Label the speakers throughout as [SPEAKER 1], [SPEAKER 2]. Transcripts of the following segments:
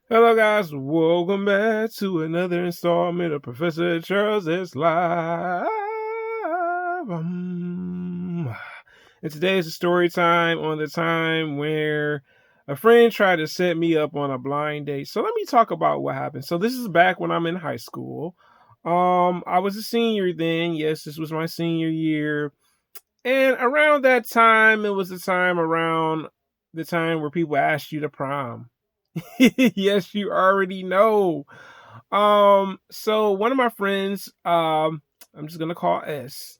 [SPEAKER 1] Hello, guys. Welcome back to another installment of Professor Charles' Live. And today is a story time on the time where a friend tried to set me up on a blind date. So let me talk about what happened. So this is back when I'm in high school. I was a senior then. Yes, this was my senior year. And around that time, it was the time where people asked you to prom. Yes, you already know. So one of my friends, I'm just gonna call S.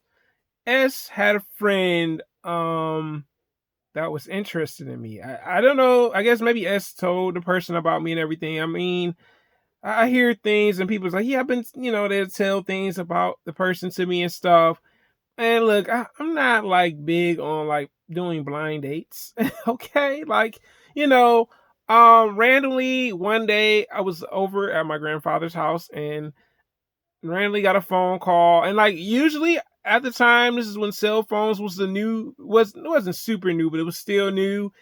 [SPEAKER 1] S had a friend that was interested in me. I don't know. I guess maybe S told the person about me and everything. I mean, I hear things and people's like, yeah, I've been, they'll tell things about the person to me and stuff. And look, I'm not like big on like doing blind dates. Okay. Like, you know, randomly one day I was over at my grandfather's house and randomly got a phone call. And like usually at the time, this is when cell phones was it wasn't super new, but it was still new.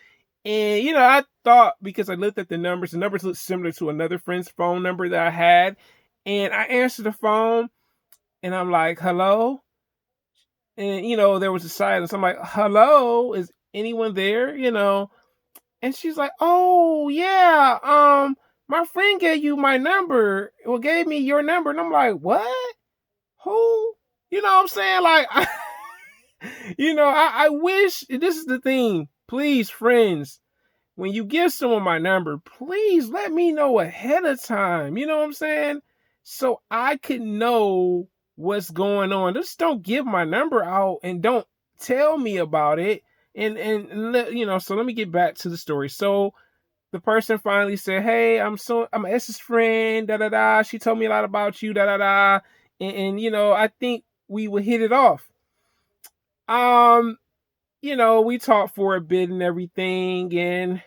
[SPEAKER 1] And I thought because I looked at the numbers looked similar to another friend's phone number that I had. And I answered the phone and I'm like, hello? And there was a silence. I'm like, hello, is anyone there? And she's like, oh yeah, my friend gave you my number, well, gave me your number. And I'm like, what? Who? You know what I'm saying? Like, I wish. This is the thing, please, friends, when you give someone my number, please let me know ahead of time. You know what I'm saying? So I can know what's going on. Just don't give my number out and don't tell me about it. So let me get back to the story. So the person finally said, "Hey, I'm S's friend. Da da da. She told me a lot about you. Da da da. And I think we would hit it off. Um, we talked for a bit and everything, and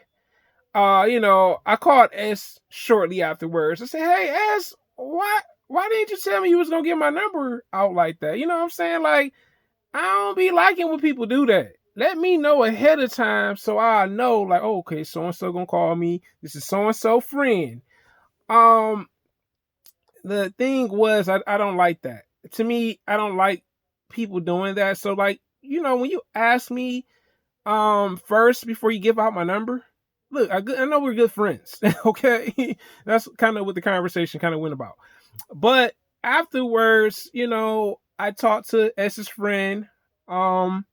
[SPEAKER 1] I called S shortly afterwards. I said, "Hey S, why didn't you tell me you was gonna get my number out like that?" You know what I'm saying? Like, I don't be liking when people do that. Let me know ahead of time so I know, like, oh, okay, so and so gonna call me. This is so and so friend. Um, the thing was, I don't like that. To me, I don't like people doing that. So, like, when you ask me first before you give out my number, look, I know we're good friends. Okay, that's kind of what the conversation kind of went about. But afterwards, I talked to S's friend. um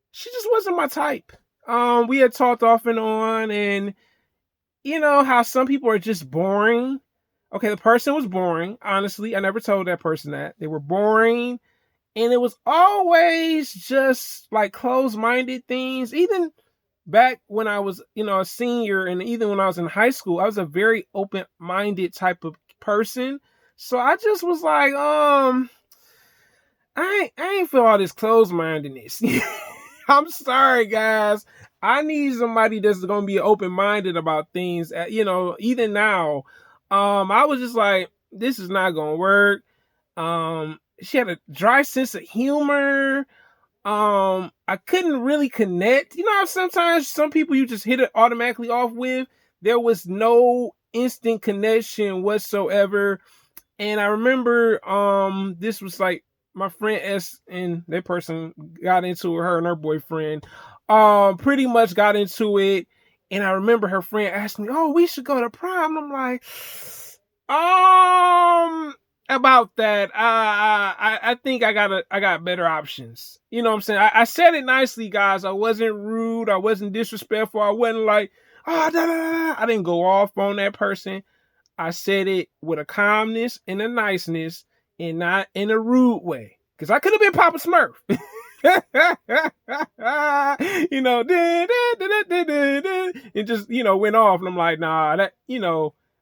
[SPEAKER 1] she just wasn't my type. We had talked off and on, and you know how some people are just boring. Okay, the person was boring. Honestly, I never told that person that they were boring, and it was always just like closed-minded things. Even back when I was, a senior, and even when I was in high school, I was a very open-minded type of person. So I just was like, I ain't feel all this closed-mindedness. I'm sorry, guys. I need somebody that's gonna be open-minded about things. Even now, I was just like, this is not gonna work. She had a dry sense of humor. I couldn't really connect. You know how sometimes some people you just hit it automatically off with? There was no instant connection whatsoever. And I remember this was like my friend S and that person got into it, her and her boyfriend. Pretty much got into it. And I remember her friend asked me, oh, we should go to prom. And I'm like, um, about that. I think I got better options. You know what I'm saying? I said it nicely, guys. I wasn't rude. I wasn't disrespectful. I wasn't like, oh, da, da, da. I didn't go off on that person. I said it with a calmness and a niceness and not in a rude way. Because I could have been Papa Smurf. It just, went off. And I'm like, nah, let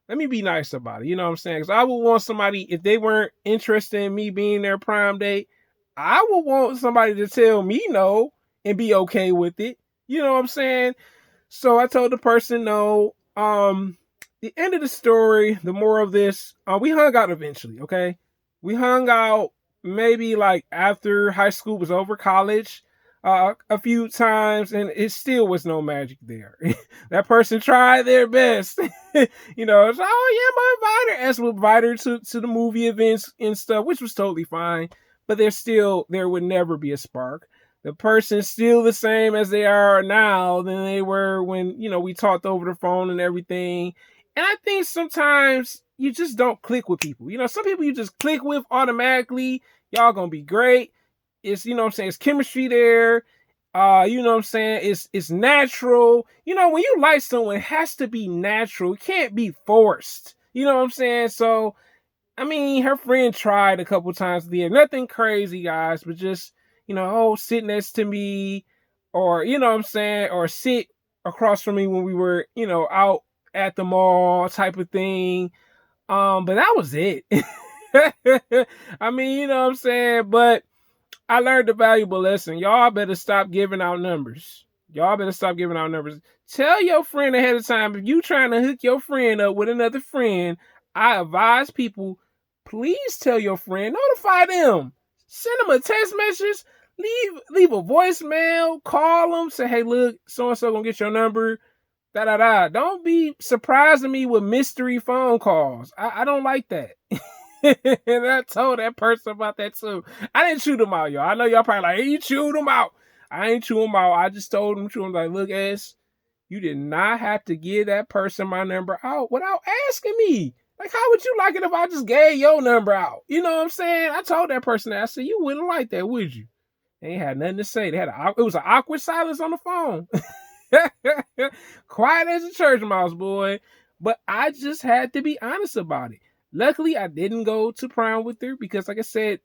[SPEAKER 1] me be nice about it. You know what I'm saying? Because I would want somebody, if they weren't interested in me being their prime date, I would want somebody to tell me no and be okay with it. You know what I'm saying? So I told the person no. The end of the story, the more of this, we hung out eventually. Okay, we hung out maybe like after high school was over, college. a few times, and it still was no magic there. That person tried their best. It's oh yeah, my inviter, as we invite her to the movie events and stuff, which was totally fine. But there would never be a spark. The person's still the same as they are now than they were when we talked over the phone and everything. And I think sometimes you just don't click with people. Some people you just click with automatically. Y'all gonna be great. It's what I'm saying, it's chemistry there. What I'm saying? It's natural. When you like someone, it has to be natural. It can't be forced. You know what I'm saying? So I mean, her friend tried a couple times there. Nothing crazy, guys, but just, sit next to me, or what I'm saying, or sit across from me when we were, out at the mall type of thing. But that was it. I mean, what I'm saying? But I learned a valuable lesson. Y'all better stop giving out numbers. Y'all better stop giving out numbers. Tell your friend ahead of time, if you trying to hook your friend up with another friend, I advise people, please tell your friend, notify them. Send them a text message, leave a voicemail, call them, say, hey, look, so-and-so gonna get your number, da-da-da. Don't be surprising me with mystery phone calls. I don't like that. And I told that person about that too. I didn't chew them out, y'all. I know y'all probably like, hey, you chewed them out. I ain't chew them out. I just told them, like, look, S, you did not have to give that person my number out without asking me. Like, how would you like it if I just gave your number out? You know what I'm saying? I told that person that. I said, you wouldn't like that, would you? They ain't had nothing to say. It was an awkward silence on the phone. Quiet as a church mouse, boy. But I just had to be honest about it. Luckily, I didn't go to prom with her because, like I said,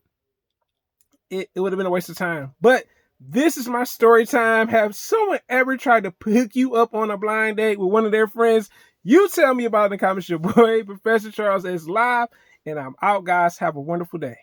[SPEAKER 1] it would have been a waste of time. But this is my story time. Have someone ever tried to hook you up on a blind date with one of their friends? You tell me about it in the comments. Your boy, Professor Charles, is live, and I'm out, guys. Have a wonderful day.